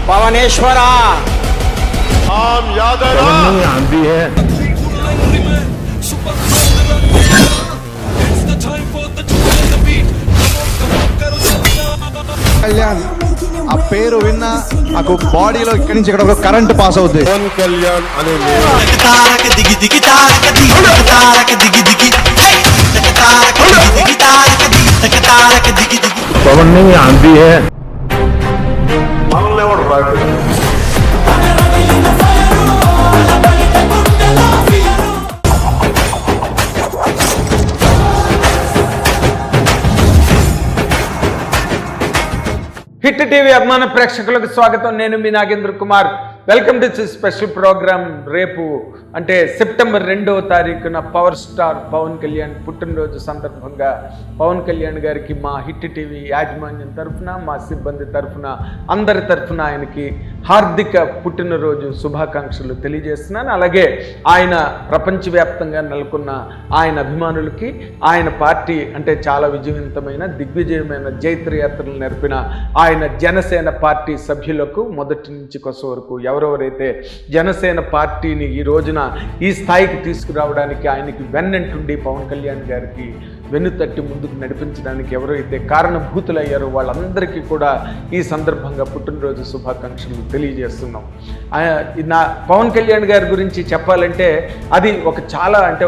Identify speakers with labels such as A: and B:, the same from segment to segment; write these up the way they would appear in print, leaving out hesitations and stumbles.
A: पवनेश्वरा
B: हम याद है ना
C: आंधी है
D: కళ్యాణ్ ఆ పేరు విన్న నాకు బాడీలో ఇక్కడి నుంచి ఇక్కడ ఒక కరెంట్ పాస్ అవుతుంది.
B: पवन कल्याण अने
C: पवन नहीं आंधी है.
E: హిట్ టీవీ అభిమాన ప్రేక్షకులకు స్వాగతం. నేను మీ Nagendra Kumar. Welcome to special program. రేపు అంటే సెప్టెంబర్ 2వ తారీఖున పవర్ స్టార్ పవన్ కళ్యాణ్ పుట్టినరోజు సందర్భంగా పవన్ కళ్యాణ్ గారికి మా హిట్ టీవీ యాజమాన్యం తరఫున, మా సిబ్బంది తరఫున, అందరి తరఫున ఆయనకి హార్దిక పుట్టినరోజు శుభాకాంక్షలు తెలియజేస్తున్నాను. అలాగే ఆయన ప్రపంచవ్యాప్తంగా నెలకొన్న ఆయన అభిమానులకి, ఆయన పార్టీ అంటే చాలా విజయవంతమైన దిగ్విజయమైన జైత్రయాత్రలు నేర్పిన ఆయన జనసేన పార్టీ సభ్యులకు మొదటి నుంచి కొస వరకు ఎవరెవరైతే జనసేన పార్టీని ఈ రోజున ఈ స్థాయికి తీసుకురావడానికి ఆయనకి వెన్నంటుండి పవన్ కళ్యాణ్ గారికి వెన్నుతట్టి ముందుకు నడిపించడానికి ఎవరైతే కారణభూతులయ్యారో వాళ్ళందరికీ కూడా ఈ సందర్భంగా పుట్టినరోజు శుభాకాంక్షలు తెలియజేస్తున్నాం. నా పవన్ కళ్యాణ్ గారి గురించి చెప్పాలంటే అది చాలా అంటే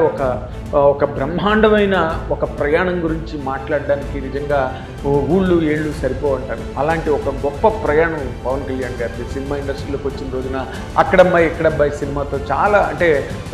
E: ఒక బ్రహ్మాండమైన ఒక ప్రయాణం గురించి మాట్లాడడానికి నిజంగా ఊళ్ళు ఏళ్ళు సరిపోవంటారు. అలాంటి ఒక గొప్ప ప్రయాణం పవన్ కళ్యాణ్ గారిది. సినిమా ఇండస్ట్రీలోకి వచ్చిన రోజున అక్కడమ్మాయి ఇక్కడబ్బాయి సినిమాతో చాలా అంటే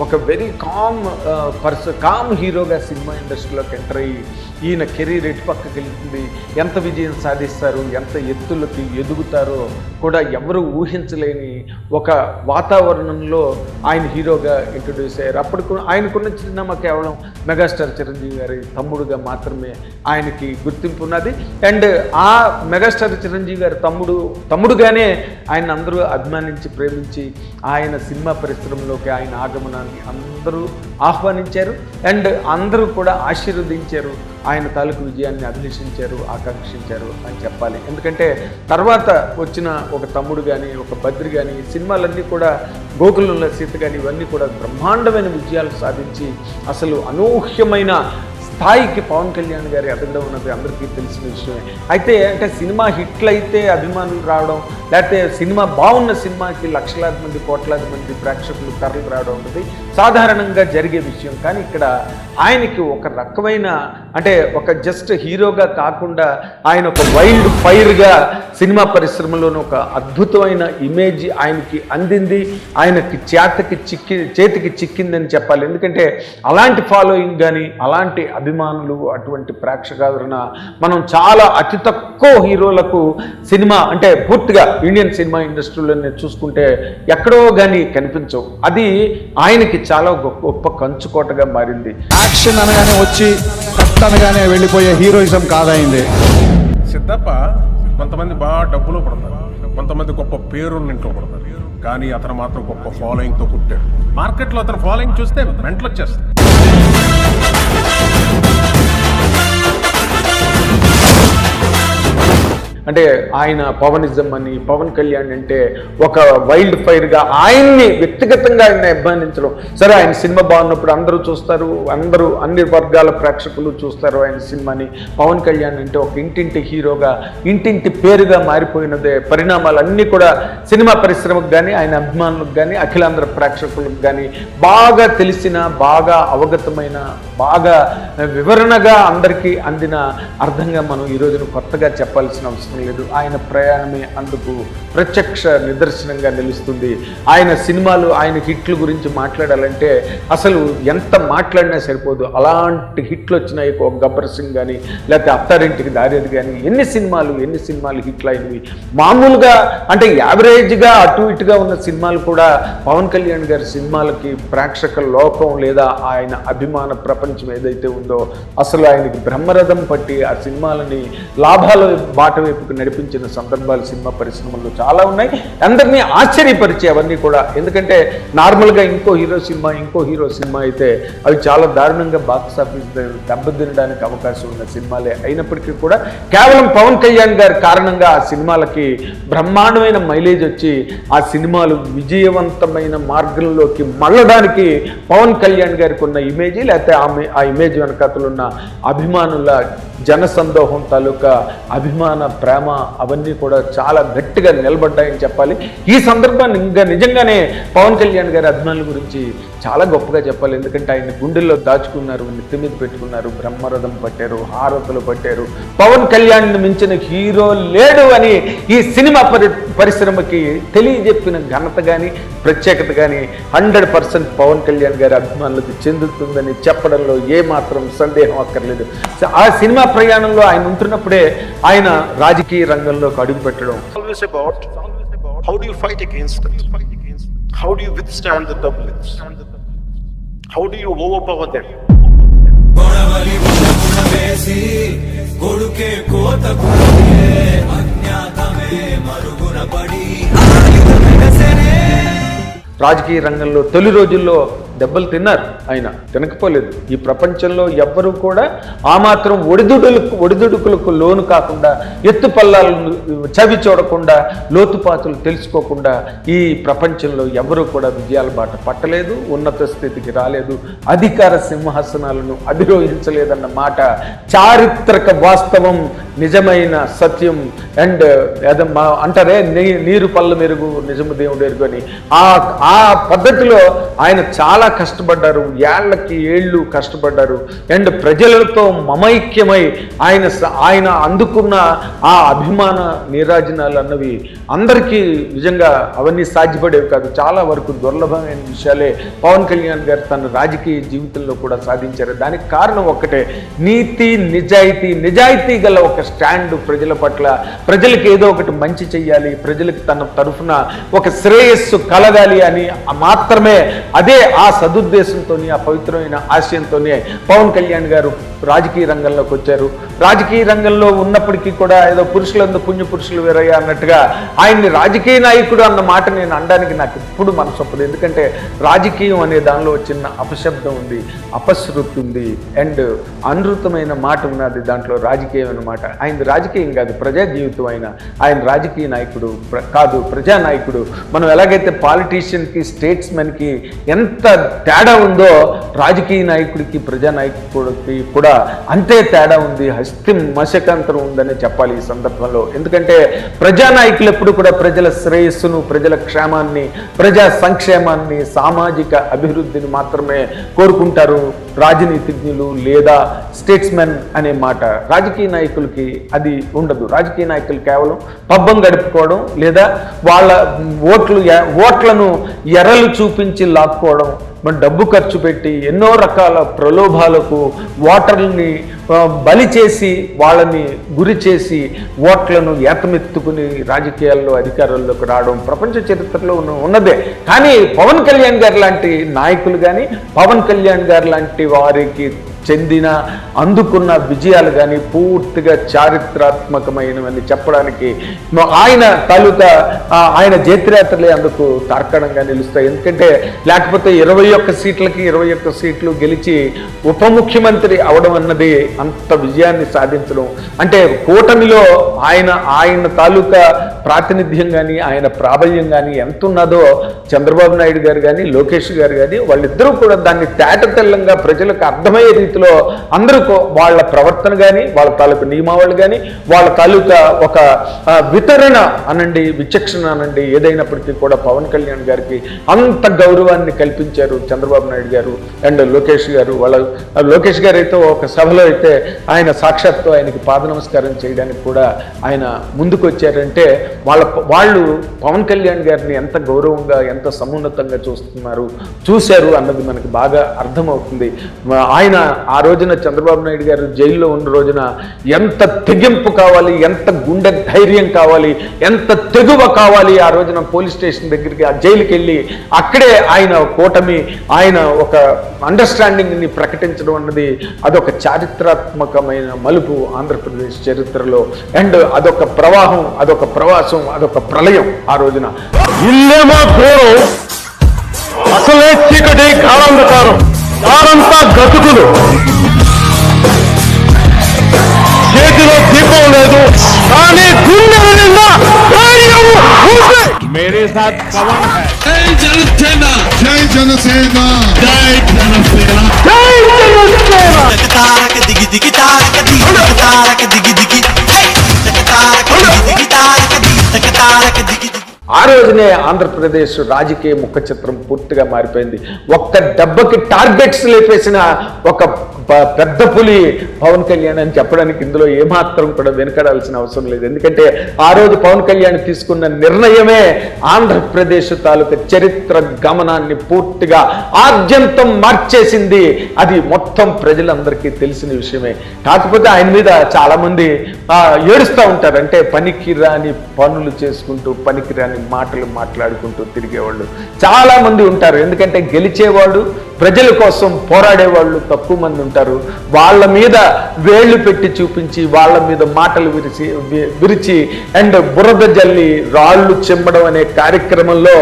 E: ఒక వెరీ కామ్ హీరోగా సినిమా ఇండస్ట్రీలోకి ఎంటర్ అయ్యి ఈయన కెరీర్ ఎటు పక్కకి వెళ్తుంది, ఎంత విజయం సాధిస్తారు, ఎంత ఎత్తులకి ఎదుగుతారో కూడా ఎవరు ఊహించలేని ఒక వాతావరణంలో ఆయన హీరోగా ఇంట్రొడ్యూస్ అయ్యారు. అప్పటికు ఆయనకున్న సినిమా కేవలం మెగాస్టార్ చిరంజీవి గారి తమ్ముడుగా మాత్రమే ఆయనకి గుర్తింపు ఉన్నది. అండ్ ఆ మెగాస్టార్ చిరంజీవి గారి తమ్ముడుగానే ఆయన అందరూ అభిమానించి ప్రేమించి ఆయన సినిమా పరిశ్రమలోకి ఆయన ఆగమనాన్ని అందరూ ఆహ్వానించారు. అండ్ అందరూ కూడా ఆశీర్వదించారు, ఆయన తాలూకు విజయాన్ని అభిలషించారు, ఆకాంక్షించారు అని చెప్పాలి. ఎందుకంటే తర్వాత వచ్చిన ఒక తమ్ముడు కానీ, ఒక బద్రి కానీ, సినిమాలన్నీ కూడా గోకులంలో సీత కానీ ఇవన్నీ కూడా బ్రహ్మాండమైన విజయాలు సాధించి అసలు అనూహ్యమైన స్థాయికి పవన్ కళ్యాణ్ గారి ఎదగడం ఉన్నది అందరికీ తెలిసిన విషయమే. అయితే అంటే సినిమా హిట్లు అయితే అభిమానులు రావడం, లేకపోతే సినిమా బాగున్న సినిమాకి లక్షలాది మంది కోట్లాది మంది ప్రేక్షకులు తరలి రావడం అనేది సాధారణంగా జరిగే విషయం. కానీ ఇక్కడ ఆయనకి ఒక రకమైన అంటే ఒక జస్ట్ హీరోగా కాకుండా ఆయన ఒక వైల్డ్ ఫైర్గా సినిమా పరిశ్రమలోని ఒక అద్భుతమైన ఇమేజ్ ఆయనకి అందింది, ఆయనకి చేతికి చిక్కిందని చెప్పాలి. ఎందుకంటే అలాంటి ఫాలోయింగ్ కానీ, అలాంటి అభిమానులు, అటువంటి ప్రేక్షకాదరణ మనం చాలా అతి తక్కువ హీరోలకు సినిమా అంటే పూర్తిగా ఇండియన్ సినిమా ఇండస్ట్రీలోనే చూసుకుంటే ఎక్కడో కానీ కనిపించవు. అది ఆయనకి చాలా గొప్ప కంచుకోటగా మారింది.
D: యాక్షన్ అనగానే వచ్చి కట్ అనగానే వెళ్ళిపోయే హీరోయిజం కాదైంది.
B: సిద్ధప్ప కొంతమంది బాగా డబ్బులో పడతారు, కొంతమంది గొప్ప పేరున్న ఇంట్లో పడతారు, కానీ అతను మాత్రం గొప్ప ఫాలోయింగ్తో పుట్టాడు. మార్కెట్లో అతను ఫాలోయింగ్ చూస్తే మెంటలు వచ్చేస్తాయి.
E: అంటే ఆయన పవనిజం అని, పవన్ కళ్యాణ్ అంటే ఒక వైల్డ్ ఫైర్గా ఆయన్ని వ్యక్తిగతంగా ఆయన అభిమానించడం. సరే ఆయన సినిమా బాగున్నప్పుడు అందరూ చూస్తారు, అన్ని వర్గాల ప్రేక్షకులు చూస్తారు ఆయన సినిమాని. పవన్ కళ్యాణ్ అంటే ఒక ఇంటింటి హీరోగా, ఇంటింటి పేరుగా మారిపోయినదే పరిణామాలన్నీ కూడా సినిమా పరిశ్రమకు కానీ, ఆయన అభిమానులకు కానీ, అఖిలాంధ్ర ప్రేక్షకులకు కానీ బాగా తెలిసిన, బాగా అవగతమైన, బాగా వివరణగా అందరికీ అందిన అర్థంగా మనం ఈ రోజున కొత్తగా చెప్పాల్సిన అవసరం లేదు. ఆయన ప్రయాణమే అందుకు ప్రత్యక్ష నిదర్శనంగా నిలుస్తుంది. ఆయన సినిమాలు, ఆయన హిట్లు గురించి మాట్లాడాలంటే అసలు ఎంత మాట్లాడినా సరిపోదు. అలాంటి హిట్లు వచ్చినాయి. ఒక గబ్బర్ సింగ్ కానీ, లేకపోతే అత్తారింటికి దారేది కానీ, ఎన్ని సినిమాలు హిట్లు అయినవి. మామూలుగా అంటే యావరేజ్గా అటు ఇటుగా ఉన్న సినిమాలు కూడా పవన్ కళ్యాణ్ గారి సినిమాలకి ప్రేక్షక లోకం లేదా ఆయన అభిమాన ప్రపంచం ఏదైతే ఉందో అసలు ఆయనకి బ్రహ్మరథం పట్టి ఆ సినిమాలని లాభాల బాట వైపు ముందుకు నడిపించిన సందర్భాలు సినిమా పరిశ్రమలో చాలా ఉన్నాయి. అందరినీ ఆశ్చర్యపరిచే అవన్నీ కూడా. ఎందుకంటే నార్మల్గా ఇంకో హీరో సినిమా అయితే అవి చాలా దారుణంగా బాక్స్ ఆఫీస్ దెబ్బతినడానికి అవకాశం ఉన్న సినిమాలే అయినప్పటికీ కూడా కేవలం పవన్ కళ్యాణ్ గారి కారణంగా ఆ సినిమాలకి బ్రహ్మాండమైన మైలేజ్ వచ్చి ఆ సినిమాలు విజయవంతమైన మార్గంలోకి మళ్ళడానికి పవన్ కళ్యాణ్ గారికి ఉన్న ఇమేజ్, లేకపోతే ఆ ఇమేజ్ వెనకాతలున్న అభిమానుల జనసందోహం తాలూకా అభిమాన ప్రేమ అవన్నీ కూడా చాలా గట్టిగా నిలబడ్డాయని చెప్పాలి. ఈ సందర్భాన్ని ఇంకా నిజంగానే పవన్ కళ్యాణ్ గారి అభిమానుల గురించి చాలా గొప్పగా చెప్పాలి. ఎందుకంటే ఆయన గుండెల్లో దాచుకున్నారు, నెత్తి మీద పెట్టుకున్నారు, బ్రహ్మరథం పట్టారు, హారతులు పట్టారు. పవన్ కళ్యాణ్ మించిన హీరో లేడు అని ఈ సినిమా పరిశ్రమకి తెలియజెప్పిన ఘనత కానీ ప్రత్యేకత కానీ 100% పవన్ కళ్యాణ్ గారి అభిమానులకు చెందుతుందని చెప్పడంలో ఏమాత్రం సందేహం అక్కర్లేదు. ఆ సినిమా ప్రయాణంలో ఆయన ఉంటున్నప్పుడే ఆయన రాజకీయ రంగంలోకి అడుగు పెట్టడం.
A: Always about how do you fight against it? How do you withstand the turbulence? How do you overpower them?
F: గొడవలి గుణవేసి కొడుకే కోత కొడుకే అజ్ఞాతమే మరుగున పడి
E: రాజకీయ రంగంలో తొలి రోజుల్లో దెబ్బలు తిన్నారు, ఆయన తినకపోలేదు. ఈ ప్రపంచంలో ఎవ్వరూ కూడా ఆ మాత్రం ఒడిదుడుకులకు లోను కాకుండా, ఎత్తుపల్లాలను చవి చూడకుండా, లోతుపాతులు తెలుసుకోకుండా ఈ ప్రపంచంలో ఎవరూ కూడా విజయాల బాట పట్టలేదు, ఉన్నత స్థితికి రాలేదు, అధికార సింహాసనాలను అధిరోహించలేదన్న మాట చారిత్రక వాస్తవం, నిజమైన సత్యం. అండ్ అంటారే నీరు పళ్ళ మెరుగు నిజము దేవుడు ఎరుగు అని, ఆ పద్ధతిలో ఆయన చాలా కష్టపడ్డారు, ఏళ్ళు కష్టపడ్డారు. అండ్ ప్రజలతో మమైక్యమై ఆయన అందుకున్న ఆ అభిమాన నీరాజనాలు అన్నవి అందరికీ నిజంగా అవన్నీ సాధ్యపడేవి కాదు. చాలా వరకు దుర్లభమైన విషయాలే పవన్ కళ్యాణ్ గారు తన రాజకీయ జీవితంలో కూడా సాధించారు. దానికి కారణం ఒక్కటే, నీతి నిజాయితీ గల ఒక స్టాండ్ ప్రజల పట్ల. ప్రజలకు ఏదో ఒకటి మంచి చెయ్యాలి, ప్రజలకు తన తరఫున ఒక శ్రేయస్సు కలగాలి అని మాత్రమే, అదే ఆ సదుద్దేశంతో, ఆ పవిత్రమైన ఆశయంతోనే పవన్ కళ్యాణ్ గారు రాజకీయ రంగంలోకి వచ్చారు. రాజకీయ రంగంలో ఉన్నప్పటికీ కూడా ఏదో పురుషులందు పుణ్య పురుషులు వేరయ్యా అన్నట్టుగా ఆయన్ని రాజకీయ నాయకుడు అన్న మాట నేను అనడానికి నాకు ఎప్పుడు మనసు ఒప్పదు. ఎందుకంటే రాజకీయం అనే దానిలో చిన్న అపశబ్దం ఉంది, అపశృతి ఉంది, అండ్ అనృతమైన మాట ఉన్నది దాంట్లో, రాజకీయం అన్నమాట. ఆయన రాజకీయం కాదు, ప్రజా జీవితం. ఆయన రాజకీయ నాయకుడు కాదు, ప్రజానాయకుడు. మనం ఎలాగైతే పాలిటీషియన్కి స్టేట్స్మెన్కి ఎంత తేడా ఉందో, రాజకీయ నాయకుడికి ప్రజానాయకుడికి కూడా అంతే తేడా ఉంది, హస్తం మశకాంతరం ఉందని చెప్పాలి ఈ సందర్భంలో. ఎందుకంటే ప్రజానాయకులు ఎప్పుడు కూడా ప్రజల శ్రేయస్సును, ప్రజల క్షేమాన్ని, ప్రజా సంక్షేమాన్ని, సామాజిక అభివృద్ధిని మాత్రమే కోరుకుంటారు. రాజనీతిజ్ఞులు లేదా స్టేట్స్మెన్ అనే మాట రాజకీయ నాయకులకి అది ఉండదు. రాజకీయ నాయకులు కేవలం పబ్బం గడుపుకోవడం, లేదా వాళ్ళ ఓట్లను ఎర్రలు చూపించి లాక్కోవడం, మన డబ్బు ఖర్చు పెట్టి ఎన్నో రకాల ప్రలోభాలకు ఓటర్లని బలి చేసి, వాళ్ళని గురి చేసి ఓట్లను ఏతమెత్తుకుని రాజకీయాల్లో అధికారంలోకి రావడం ప్రపంచ చరిత్రలో ఉన్నదే. కానీ పవన్ కళ్యాణ్ గారు లాంటి నాయకులు కానీ, పవన్ కళ్యాణ్ గారు లాంటి వారికి చెందిన అందుకున్న విజయాలు కానీ పూర్తిగా చారిత్రాత్మకమైనవని చెప్పడానికి ఆయన తాలూకా ఆయన జైత్రయాత్రలే అందుకు తార్కాణంగా నిలుస్తాయి. ఎందుకంటే లేకపోతే 21 సీట్లకి 21 సీట్లు గెలిచి ఉప ముఖ్యమంత్రి అవడం అన్నది అంత విజయాన్ని సాధించడం అంటే, కూటమిలో ఆయన తాలూకా ప్రాతినిధ్యం కానీ, ఆయన ప్రాబల్యం కానీ ఎంత ఉన్నదో చంద్రబాబు నాయుడు గారు కానీ, లోకేష్ గారు కానీ, వాళ్ళిద్దరూ కూడా దాన్ని తేటతెల్లంగా ప్రజలకు అర్థమయ్యే రీతిలో అందరూ వాళ్ళ ప్రవర్తన కానీ, వాళ్ళ తాలూకా నియమావళి కానీ, వాళ్ళ తాలూకా ఒక వితరణ అనండి, విచక్షణ అనండి, ఏదైనప్పటికీ కూడా పవన్ కళ్యాణ్ గారికి అంత గౌరవాన్ని కల్పించారు చంద్రబాబు నాయుడు గారు అండ్ లోకేష్ గారు. లోకేష్ గారు అయితే ఒక సభలో అయితే ఆయన సాక్షాత్తు ఆయనకి పాద నమస్కారం చేయడానికి కూడా ఆయన ముందుకు వచ్చారంటే, వాళ్ళు పవన్ కళ్యాణ్ గారిని ఎంత గౌరవంగా, ఎంత సమున్నతంగా చూశారు అన్నది మనకి బాగా అర్థమవుతుంది. ఆయన ఆ రోజున చంద్రబాబు నాయుడు గారు జైల్లో ఉన్న రోజున ఎంత తెగింపు కావాలి, ఎంత గుండె ధైర్యం కావాలి, ఎంత తెగువ కావాలి. ఆ రోజున పోలీస్ స్టేషన్ దగ్గరికి ఆ జైలుకి వెళ్ళి అక్కడే ఆయన కూటమి, ఆయన ఒక అండర్స్టాండింగ్ని ప్రకటించడం అన్నది అదొక చారిత్రాత్మకమైన మలుపు ఆంధ్రప్రదేశ్ చరిత్రలో. అండ్ అదొక ప్రవాహం, అదొక ప్రవాసం, అదొక ప్రళయం. ఆ రోజున
C: ఇల్లేమో ఘోరం, అసలే చీకటి కాలంధకారం, వారంతా గతుకులు, చేతిలో దీపం లేదు కానీ గుండెల నిండా ధైర్యం ఉంది. మేరే సాత్ పవన్ హై.
G: జై జనసేన, జై జనసేన, జై జనసేన.
C: జై జనసేన.
F: తారక దిగి దిగి తారక దిగి తారక దిగి దిగి తారక దిగి తారక దిగి తారక దిగి.
E: ఆ రోజునే ఆంధ్రప్రదేశ్ రాజకీయ ముఖ చిత్రం పూర్తిగా మారిపోయింది. ఒక్క దెబ్బకి టార్గెట్స్ లేపేసిన ఒక పెద్ద పులి పవన్ కళ్యాణ్ అని చెప్పడానికి ఇందులో ఏమాత్రం కూడా వెనుకడాల్సిన అవసరం లేదు. ఎందుకంటే ఆ రోజు పవన్ కళ్యాణ్ తీసుకున్న నిర్ణయమే ఆంధ్రప్రదేశ్ తాలూకా చరిత్ర గమనాన్ని పూర్తిగా ఆద్యంతం మార్చేసింది. అది మొత్తం ప్రజలందరికీ తెలిసిన విషయమే. కాకపోతే ఆయన మీద చాలా మంది ఏడుస్తూ ఉంటారు. అంటే పనికిరాని పనులు చేసుకుంటూ, పనికిరాని మాటలు మాట్లాడుకుంటూ తిరిగేవాళ్ళు చాలా మంది ఉంటారు. ఎందుకంటే గెలిచేవాడు, ప్రజల కోసం పోరాడేవాళ్ళు తక్కువ మంది ఉంటారు. వాళ్ళ మీద వేళ్లు పెట్టి చూపించి, వాళ్ళ మీద మాటలు విరిచి అండ్ బురద జల్లి రాళ్ళు చెమ్మడం అనే కార్యక్రమంలో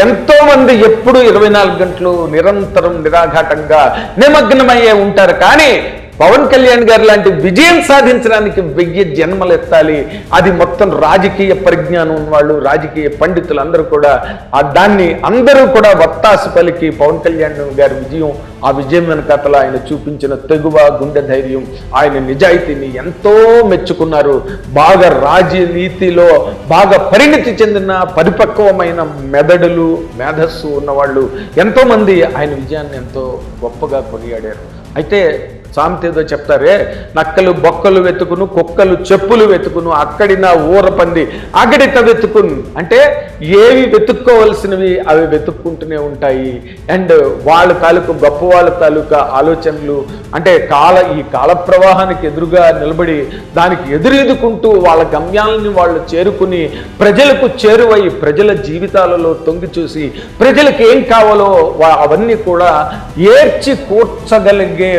E: ఎంతో మంది ఎప్పుడు 24 గంటలు నిరంతరం నిరాఘాటంగా నిమగ్నమయ్యే ఉంటారు. కానీ పవన్ కళ్యాణ్ గారు లాంటి విజయం సాధించడానికి 1000 జన్మలు ఎత్తాలి. అది మొత్తం రాజకీయ పరిజ్ఞానం ఉన్నవాళ్ళు, రాజకీయ పండితులు అందరూ కూడా దాన్ని అందరూ కూడా వత్తాసు పలికి పవన్ కళ్యాణ్ గారి విజయం, ఆ విజయం వెనకాతల ఆయన చూపించిన తెగువ, గుండె ధైర్యం, ఆయన నిజాయితీని ఎంతో మెచ్చుకున్నారు. బాగా రాజనీతిలో బాగా పరిణితి చెందిన పరిపక్వమైన మెదడులు, మేధస్సు ఉన్నవాళ్ళు ఎంతోమంది ఆయన విజయాన్ని ఎంతో గొప్పగా కొనియాడారు. అయితే సామెత ఏదో చెప్తారే, నక్కలు బొక్కలు వెతుకును, కుక్కలు చెప్పులు వెతుకును, అక్కడి నా ఊరపంది అగడిత వెతుకును. అంటే ఏవి వెతుక్కోవలసినవి అవి వెతుక్కుంటూనే ఉంటాయి. అండ్ వాళ్ళ తాలూకు గొప్ప వాళ్ళ తాలూకా ఆలోచనలు అంటే ఈ కాల ప్రవాహానికి ఎదురుగా నిలబడి దానికి ఎదురెదుకుంటూ వాళ్ళ గమ్యాలని వాళ్ళు చేరుకుని ప్రజలకు చేరువై ప్రజల జీవితాలలో తొంగి చూసి ప్రజలకు ఏం కావాలో అవన్నీ కూడా ఏర్చి కూర్చగలిగే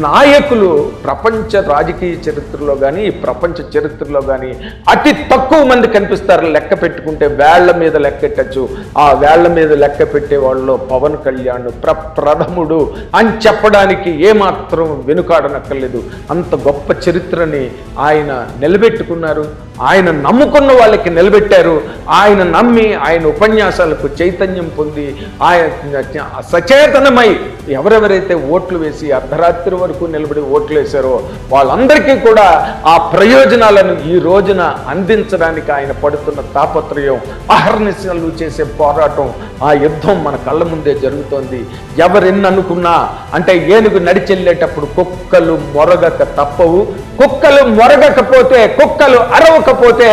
E: నాయకులు ప్రపంచ రాజకీయ చరిత్రలో కానీ ప్రపంచ చరిత్రలో కానీ అతి తక్కువ మంది కనిపిస్తారు. లెక్క పెట్టుకుంటే వేళ్ల మీద లెక్కెట్టచ్చు. ఆ వేళ్ల మీద లెక్క పెట్టే వాళ్ళలో పవన్ కళ్యాణ్ ప్రప్రథముడు అని చెప్పడానికి ఏమాత్రం వెనుకాడనక్కర్లేదు. అంత గొప్ప చరిత్రని ఆయన నిలబెట్టుకున్నారు. ఆయన నమ్ముకున్న వాళ్ళకి నిలబెట్టారు. ఆయన నమ్మి ఆయన ఉపన్యాసాలకు చైతన్యం పొంది ఆయన సచేతనమై ఎవరెవరైతే ఓట్లు వేసి అర్ధరాత్రి వరకు నిలబడి ఓట్లు వేశారో వాళ్ళందరికీ కూడా ఆ ప్రయోజనాలను ఈ రోజున అందించడానికి ఆయన పడుతున్న తాపత్రయం, అహర్నిశలు చేసే పోరాటం, ఆ యుద్ధం మన కళ్ళ ముందే జరుగుతోంది. ఎవరెన్ననుకున్నా అంటే ఏనుగు నడిచెళ్ళేటప్పుడు కుక్కలు మొరగక తప్పవు. కుక్కలు మొరగకపోతే, కుక్కలు అరవకపోతే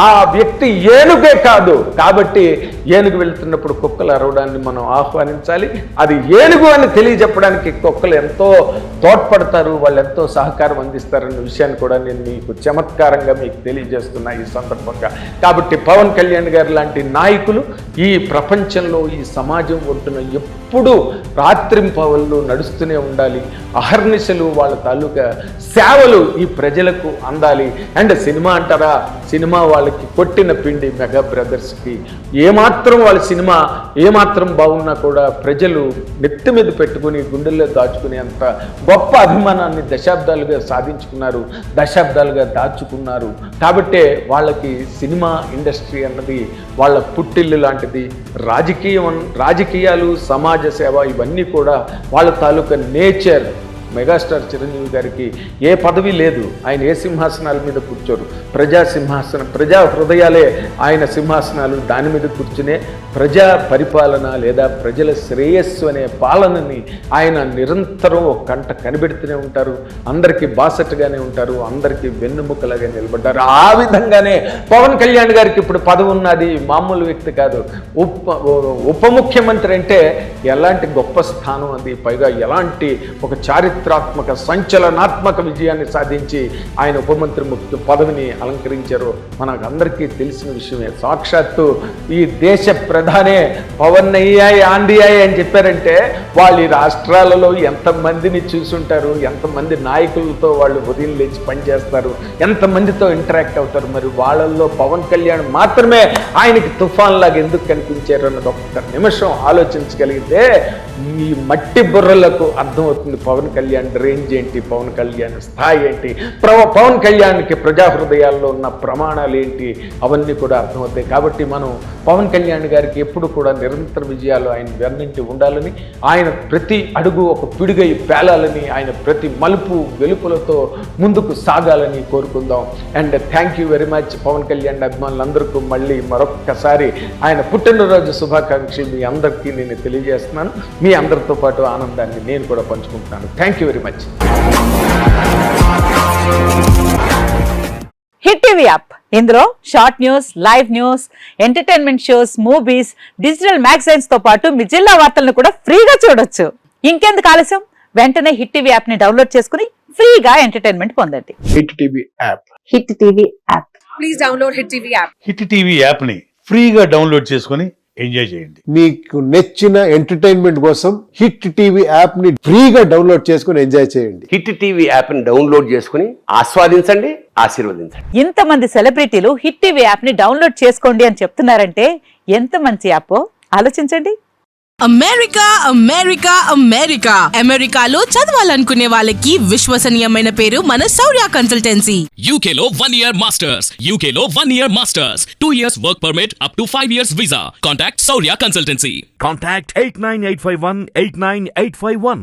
E: ఆ వ్యక్తి ఏనుగే కాదు. కాబట్టి ఏనుగు వెళ్తున్నప్పుడు కుక్కలు అరవడాన్ని మనం ఆహ్వానించాలి. అది ఏనుగు అని తెలియజెప్పడానికి కుక్కలు ఎంతో తోడ్పడతారు, వాళ్ళు ఎంతో సహకారం అందిస్తారన్న విషయాన్ని కూడా నేను మీకు చమత్కారంగా మీకు తెలియజేస్తున్నా ఈ సందర్భంగా. కాబట్టి పవన్ కళ్యాణ్ గారు లాంటి నాయకులు ఈ ప్రపంచంలో, ఈ సమాజం ఒడ్డున ఎప్పుడూ రాత్రింపవళ్ళు నడుస్తూనే ఉండాలి. అహర్నిశలు వాళ్ళ తాలూకా సేవలు ఈ ప్రజలకు అందాలి. అండ్ సినిమా అంటారా, సినిమా వాళ్ళకి కొట్టిన పిండి మెగా బ్రదర్స్కి. ఏమాత్రం వాళ్ళ సినిమా ఏమాత్రం బాగున్నా కూడా ప్రజలు నెత్తి మీద పెట్టుకుని గుండెల్లో దాచుకునే అంత గొప్ప అభిమానాన్ని దశాబ్దాలుగా సాధించుకున్నారు, దశాబ్దాలుగా దాచుకున్నారు. కాబట్టే వాళ్ళకి సినిమా ఇండస్ట్రీ అన్నది వాళ్ళ పుట్టిల్లు లాంటిది. రాజకీయాలు, సమాజ సేవ ఇవన్నీ కూడా వాళ్ళ తాలూకా నేచర్. మెగాస్టార్ చిరంజీవి గారికి ఏ పదవి లేదు, ఆయన ఏ సింహాసనాల మీద కూర్చోరు. ప్రజా హృదయాలే ఆయన సింహాసనాలు. దాని మీద కూర్చునే ప్రజా పరిపాలన లేదా ప్రజల శ్రేయస్సు అనే పాలనని ఆయన నిరంతరం ఒక కంట కనిపెడుతూనే ఉంటారు. అందరికీ బాసటగానే ఉంటారు, అందరికీ వెన్నుముకలాగా నిలబడ్డారు. ఆ విధంగానే పవన్ కళ్యాణ్ గారికి ఇప్పుడు పదవి ఉన్నది, మామూలు వ్యక్తి కాదు. ఉప ముఖ్యమంత్రి అంటే ఎలాంటి గొప్ప స్థానం అది, పైగా ఎలాంటి ఒక చారిత్రక చారిత్రాత్మక సంచలనాత్మక విజయాన్ని సాధించి ఆయన ఉప మంత్రి పదవిని అలంకరించారో మనకు అందరికీ తెలిసిన విషయమే. సాక్షాత్తు ఈ దేశ ప్రధానే పవన్ అయ్యాయి ఆండియాయి అని చెప్పారంటే వాళ్ళు ఈ రాష్ట్రాలలో ఎంతమందిని చూసుంటారు, ఎంతమంది నాయకులతో వాళ్ళు ఉదయం లేచి పనిచేస్తారు, ఎంతమందితో ఇంటరాక్ట్ అవుతారు. మరి వాళ్ళల్లో పవన్ కళ్యాణ్ మాత్రమే ఆయనకి తుఫాన్ లాగా ఎందుకు కనిపించారు అన్నది ఒక్క నిమిషం ఆలోచించగలిగితే ఈ మట్టి బుర్రలకు అర్థమవుతుంది పవన్ కళ్యాణ్ రేంజ్ ఏంటి, పవన్ కళ్యాణ్ స్థాయి ఏంటి, పవన్ కళ్యాణ్కి ప్రజా హృదయాల్లో ఉన్న ప్రమాణాలు ఏంటి, అవన్నీ కూడా అర్థమవుతాయి. కాబట్టి మనం పవన్ కళ్యాణ్ గారికి ఎప్పుడు కూడా నిరంతర విజయాలు ఆయన వెన్నంటి ఉండాలని, ఆయన ప్రతి అడుగు ఒక పిడుగై పేలాలని, ఆయన ప్రతి మలుపు వెలుపులతో ముందుకు సాగాలని కోరుకుందాం. And thank you very much Pawan Kalyan అభిమానులందరికీ మళ్ళీ మరొక్కసారి ఆయన పుట్టినరోజు శుభాకాంక్షలు మీ అందరికీ నేను తెలియజేస్తున్నాను. మీ అందరితో పాటు ఆనందాన్ని నేను కూడా పంచుకుంటున్నాను. Thank you very much.
H: Hit TV app, ఇందులో short news, live news, entertainment shows, movies, digital magazines తో పాటు మీ జిల్లా వార్తలను కూడా ఫ్రీగా చూడొచ్చు. ఇంకెందుకు ఆలస్యం, వెంటనే హిట్ టీవీ యాప్ ని డౌన్లోడ్ చేసుకుని ఫ్రీగా ఎంటర్టైన్మెంట్ పొందండి.
B: Hit TV app.
H: Hit TV app.
I: Please download hit TV app.
J: Hit TV app ని ఫ్రీగా డౌన్లోడ్ చేసుకుని ఎంజాయ్ చేయండి.
K: మీకు నచ్చిన ఎంటర్టైన్మెంట్ కోసం హిట్ టీవీ యాప్ ని ఫ్రీగా డౌన్లోడ్ చేసుకుని ఎంజాయ్ చేయండి.
L: హిట్ టీవీ యాప్ ని డౌన్లోడ్ చేసుకుని ఆస్వాదించండి, ఆశీర్వదించండి.
H: ఇంతమంది సెలబ్రిటీలు హిట్ టీవీ యాప్ ని డౌన్లోడ్ చేసుకోండి అని చెప్తున్నారంటే ఎంత మంచి యాప్ ఆలోచించండి.
I: అమెరికా అమెరికా అమెరికా అమెరికాలో చదవాలనుకునే వాళ్ళకి విశ్వసనీయమైన పేరు మన శౌర్య కన్సల్టెన్సీ.
M: UK లో 1 year masters, UK లో 1 year masters, 2 years work permit up to 5 years visa. Contact Saurya Consultancy.
C: Contact 89851 89851.